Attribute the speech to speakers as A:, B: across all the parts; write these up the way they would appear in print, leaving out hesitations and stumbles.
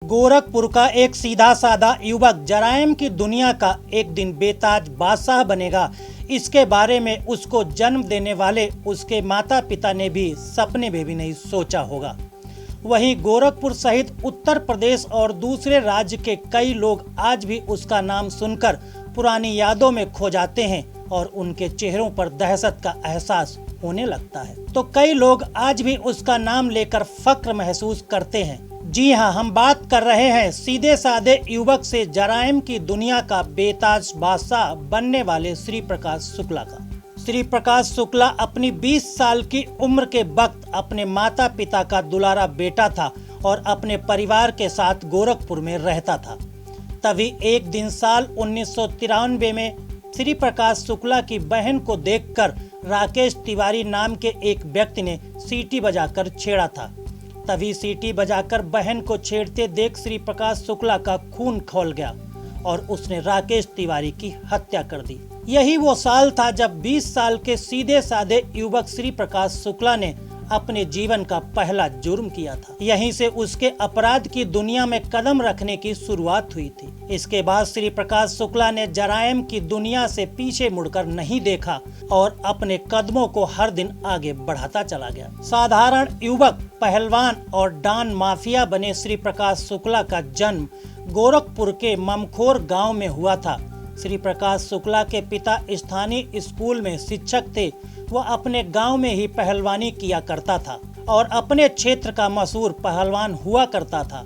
A: गोरखपुर का एक सीधा साधा युवक जराइम की दुनिया का एक दिन बेताज बादशाह बनेगा, इसके बारे में उसको जन्म देने वाले उसके माता पिता ने भी सपने में भी नहीं सोचा होगा। वहीं गोरखपुर सहित उत्तर प्रदेश और दूसरे राज्य के कई लोग आज भी उसका नाम सुनकर पुरानी यादों में खो जाते हैं और उनके चेहरों पर दहशत का एहसास होने लगता है। तो कई लोग आज भी उसका नाम लेकर फक्र महसूस करते हैं। जी हाँ, हम बात कर रहे हैं सीधे साधे युवक से जराइम की दुनिया का बेताज बादशाह बनने वाले श्री प्रकाश शुक्ला का। श्री प्रकाश शुक्ला अपनी 20 साल की उम्र के वक्त अपने माता पिता का दुलारा बेटा था और अपने परिवार के साथ गोरखपुर में रहता था। तभी एक दिन साल 1993 में श्री प्रकाश शुक्ला की बहन को देखकर राकेश तिवारी नाम के एक व्यक्ति ने सीटी बजाकर छेड़ा था। तभी सीटी बजाकर बहन को छेड़ते देख श्री प्रकाश शुक्ला का खून खौल गया और उसने राकेश तिवारी की हत्या कर दी। यही वो साल था जब 20 साल के सीधे साधे युवक श्री प्रकाश शुक्ला ने अपने जीवन का पहला जुर्म किया था। यहीं से उसके अपराध की दुनिया में कदम रखने की शुरुआत हुई थी। इसके बाद श्री प्रकाश शुक्ला ने जराइम की दुनिया से पीछे मुड़कर नहीं देखा और अपने कदमों को हर दिन आगे बढ़ाता चला गया। साधारण युवक, पहलवान और डॉन माफिया बने श्री प्रकाश शुक्ला का जन्म गोरखपुर के ममखोर गांव में हुआ था। श्री प्रकाश शुक्ला के पिता स्थानीय स्कूल में शिक्षक थे। वह अपने गांव में ही पहलवानी किया करता था और अपने क्षेत्र का मशहूर पहलवान हुआ करता था।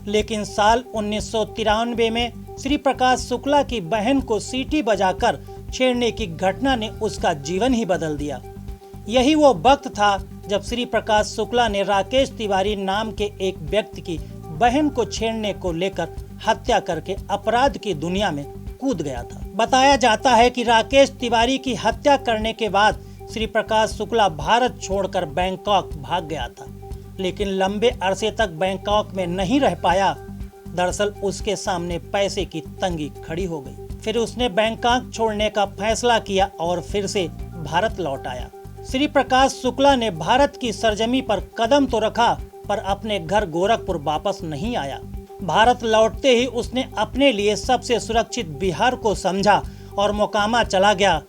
A: लेकिन साल 1993 में श्री प्रकाश शुक्ला की बहन को सीटी बजाकर छेड़ने की घटना ने उसका जीवन ही बदल दिया। यही वो वक्त था जब श्री प्रकाश शुक्ला ने राकेश तिवारी नाम के एक व्यक्ति की बहन को छेड़ने को लेकर हत्या करके अपराध की दुनिया में कूद गया था। बताया जाता है कि राकेश तिवारी की हत्या करने के बाद श्री प्रकाश शुक्ला भारत छोड़कर बैंकॉक भाग गया था, लेकिन लंबे अरसे तक बैंकॉक में नहीं रह पाया। दरअसल उसके सामने पैसे की तंगी खड़ी हो गई। फिर उसने बैंकॉक छोड़ने का फैसला किया और फिर से भारत लौट आया। श्री प्रकाश शुक्ला ने भारत की सरजमी पर कदम तो रखा, पर अपने घर गोरखपुर वापस नहीं आया। भारत लौटते ही उसने अपने लिए सबसे सुरक्षित बिहार को समझा और मोकामा चला गया।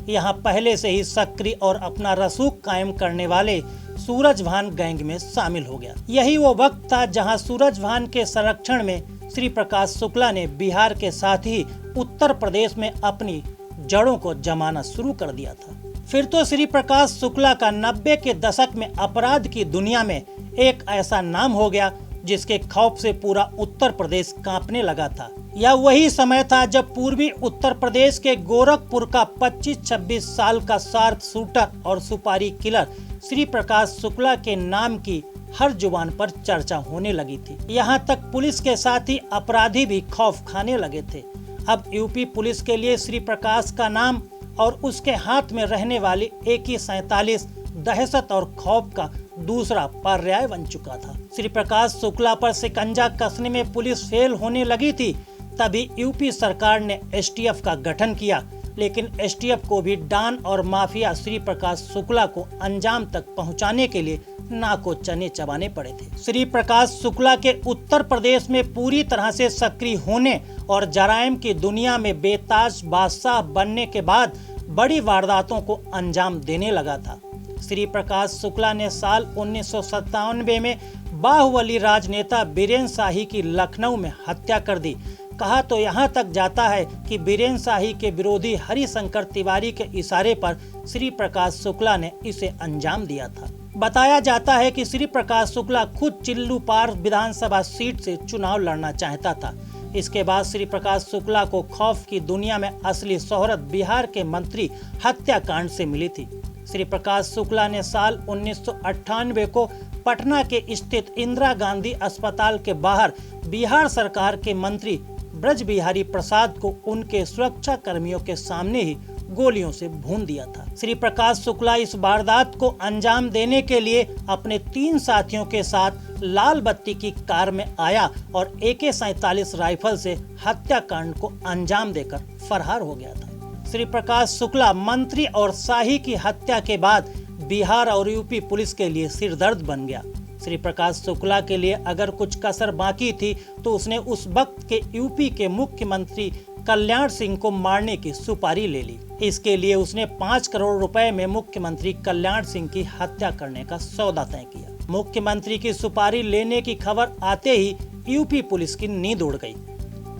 A: यहाँ पहले से ही सक्रिय और अपना रसूख कायम करने वाले सूरजभान गैंग में शामिल हो गया। यही वो वक्त था जहाँ सूरजभान के संरक्षण में श्री प्रकाश शुक्ला ने बिहार के साथ ही उत्तर प्रदेश में अपनी जड़ों को जमाना शुरू कर दिया था। फिर तो श्री प्रकाश शुक्ला का 90 के दशक में अपराध की दुनिया में एक ऐसा नाम हो गया जिसके खौफ से पूरा उत्तर प्रदेश कांपने लगा था। यह वही समय था जब पूर्वी उत्तर प्रदेश के गोरखपुर का 25-26 साल का शार्प शूटर और सुपारी किलर श्री प्रकाश शुक्ला के नाम की हर जुबान पर चर्चा होने लगी थी। यहाँ तक पुलिस के साथ ही अपराधी भी खौफ खाने लगे थे। अब यूपी पुलिस के लिए श्री प्रकाश का नाम और उसके हाथ में रहने वाली AK-47 दहशत और खौफ का दूसरा पर्याय बन चुका था। श्री प्रकाश शुक्ला पर शिकंजा कसने में पुलिस फेल होने लगी थी। तभी यूपी सरकार ने STF का गठन किया, लेकिन STF को भी डॉन और माफिया श्री प्रकाश शुक्ला को अंजाम तक पहुंचाने के लिए नाको चने चबाने पड़े थे। श्री प्रकाश शुक्ला के उत्तर प्रदेश में पूरी तरह से सक्रिय होने और जराइम की दुनिया में बेताज बादशाह बनने के बाद बड़ी वारदातों को अंजाम देने लगा था। श्री प्रकाश शुक्ला ने साल 1997 में बाहुबली राजनेता बीरेन शाही की लखनऊ में हत्या कर दी। कहा तो यहाँ तक जाता है कि बीरेन शाही के विरोधी हरिशंकर तिवारी के इशारे पर श्री प्रकाश शुक्ला ने इसे अंजाम दिया था। बताया जाता है कि श्री प्रकाश शुक्ला खुद चिल्लूपार विधानसभा सीट से चुनाव लड़ना चाहता था। इसके बाद श्री प्रकाश शुक्ला को खौफ की दुनिया में असली शोहरत बिहार के मंत्री हत्याकांड से मिली थी। श्री प्रकाश शुक्ला ने साल 1998 को पटना के स्थित इंदिरा गांधी अस्पताल के बाहर बिहार सरकार के मंत्री ब्रज बिहारी प्रसाद को उनके सुरक्षा कर्मियों के सामने ही गोलियों से भून दिया था। श्री प्रकाश शुक्ला इस वारदात को अंजाम देने के लिए अपने 3 साथियों के साथ लाल बत्ती की कार में आया और AK-47 राइफल से हत्याकांड को अंजाम देकर फरार हो गया था। श्री प्रकाश शुक्ला मंत्री और शाही की हत्या के बाद बिहार और यूपी पुलिस के लिए सिरदर्द बन गया। श्री प्रकाश शुक्ला के लिए अगर कुछ कसर बाकी थी तो उसने उस वक्त के यूपी के मुख्यमंत्री कल्याण सिंह को मारने की सुपारी ले ली। इसके लिए उसने 5 करोड़ रुपए में मुख्यमंत्री कल्याण सिंह की हत्या करने का सौदा तय किया। मुख्यमंत्री की सुपारी लेने की खबर आते ही यूपी पुलिस की नींद उड़ गई।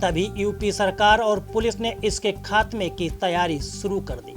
A: तभी यूपी सरकार और पुलिस ने इसके खात्मे की तैयारी शुरू कर दी।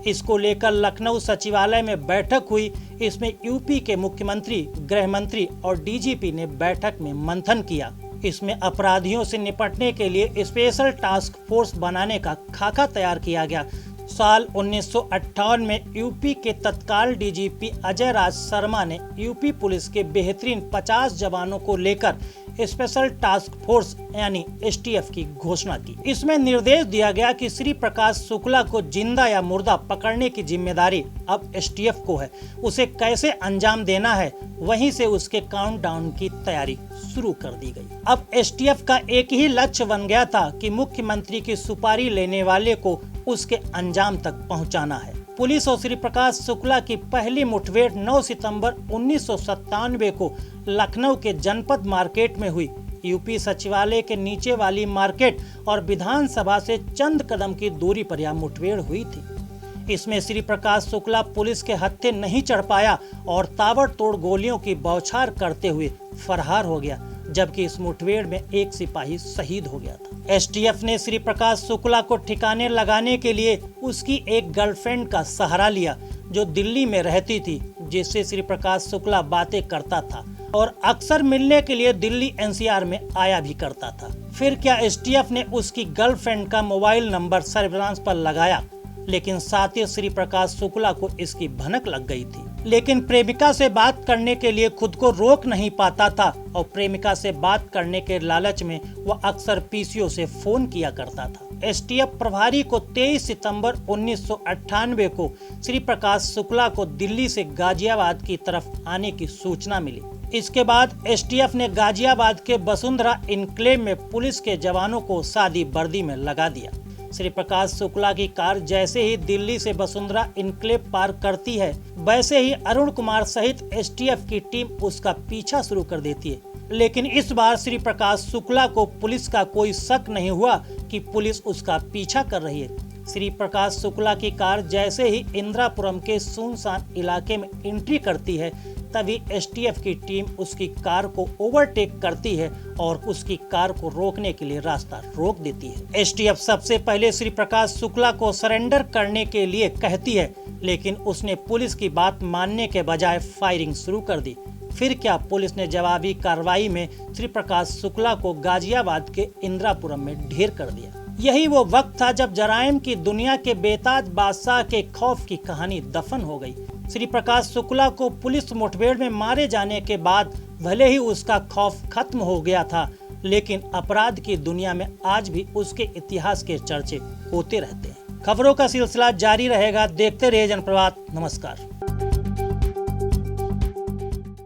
A: इसको लेकर लखनऊ सचिवालय में बैठक हुई। इसमें यूपी के मुख्यमंत्री, गृह मंत्री और डीजीपी ने बैठक में मंथन किया। इसमें अपराधियों से निपटने के लिए स्पेशल टास्क फोर्स बनाने का खाका तैयार किया गया। साल 1958 में यूपी के तत्काल डीजीपी अजय राज शर्मा ने यूपी पुलिस के बेहतरीन 50 जवानों को लेकर स्पेशल टास्क फोर्स यानी एसटीएफ की घोषणा की। इसमें निर्देश दिया गया कि श्री प्रकाश शुक्ला को जिंदा या मुर्दा पकड़ने की जिम्मेदारी अब एसटीएफ को है। उसे कैसे अंजाम देना है, वहीं से उसके काउंटडाउन की तैयारी शुरू कर दी गई। अब एसटीएफ का एक ही लक्ष्य बन गया था कि मुख्यमंत्री की सुपारी लेने वाले को उसके अंजाम तक पहुंचाना है। पुलिस और श्री प्रकाश शुक्ला की पहली मुठभेड़ 9 सितंबर 1997 को लखनऊ के जनपद मार्केट में हुई। यूपी सचिवालय के नीचे वाली मार्केट और विधानसभा से चंद कदम की दूरी पर यह मुठभेड़ हुई थी। इसमें श्री प्रकाश शुक्ला पुलिस के हत्थे नहीं चढ़ पाया और ताबड़तोड़ गोलियों की बौछार करते हुए फरार हो गया, जबकि इस मुठभेड़ में एक सिपाही शहीद हो गया था। एसटीएफ ने श्री प्रकाश शुक्ला को ठिकाने लगाने के लिए उसकी एक गर्लफ्रेंड का सहारा लिया, जो दिल्ली में रहती थी, जिससे श्री प्रकाश शुक्ला बातें करता था और अक्सर मिलने के लिए दिल्ली एनसीआर में आया भी करता था। फिर क्या एसटीएफ ने उसकी गर्लफ्रेंड का मोबाइल नंबर सर्विलांस पर लगाया, लेकिन साथ ही श्री प्रकाश शुक्ला को इसकी भनक लग गई थी। लेकिन प्रेमिका से बात करने के लिए खुद को रोक नहीं पाता था और प्रेमिका से बात करने के लालच में वह अक्सर पीसीओ से फोन किया करता था। एसटीएफ प्रभारी को 23 सितंबर 1998 को श्री प्रकाश शुक्ला को दिल्ली से गाजियाबाद की तरफ आने की सूचना मिली। इसके बाद एसटीएफ ने गाजियाबाद के वसुंधरा इनक्लेव में पुलिस के जवानों को सादी वर्दी में लगा दिया। श्री प्रकाश शुक्ला की कार जैसे ही दिल्ली से वसुंधरा इनक्लेव पार करती है, वैसे ही अरुण कुमार सहित एसटीएफ की टीम उसका पीछा शुरू कर देती है। लेकिन इस बार श्री प्रकाश शुक्ला को पुलिस का कोई शक नहीं हुआ कि पुलिस उसका पीछा कर रही है। श्री प्रकाश शुक्ला की कार जैसे ही इंदिरापुरम के सुनसान इलाके में एंट्री करती है, तभी एसटीएफ की टीम उसकी कार को ओवरटेक करती है और उसकी कार को रोकने के लिए रास्ता रोक देती है। एसटीएफ सबसे पहले श्री प्रकाश शुक्ला को सरेंडर करने के लिए कहती है, लेकिन उसने पुलिस की बात मानने के बजाय फायरिंग शुरू कर दी। फिर क्या, पुलिस ने जवाबी कार्रवाई में श्री प्रकाश शुक्ला को गाजियाबाद के इंदिरापुरम में ढेर कर दिया। यही वो वक्त था जब जराइम की दुनिया के बेताज बादशाह के खौफ की कहानी दफन हो गई। श्री प्रकाश शुक्ला को पुलिस मुठभेड़ में मारे जाने के बाद भले ही उसका खौफ खत्म हो गया था, लेकिन अपराध की दुनिया में आज भी उसके इतिहास के चर्चे होते रहते हैं। खबरों का सिलसिला जारी रहेगा। देखते रहिए जनप्रभात। नमस्कार।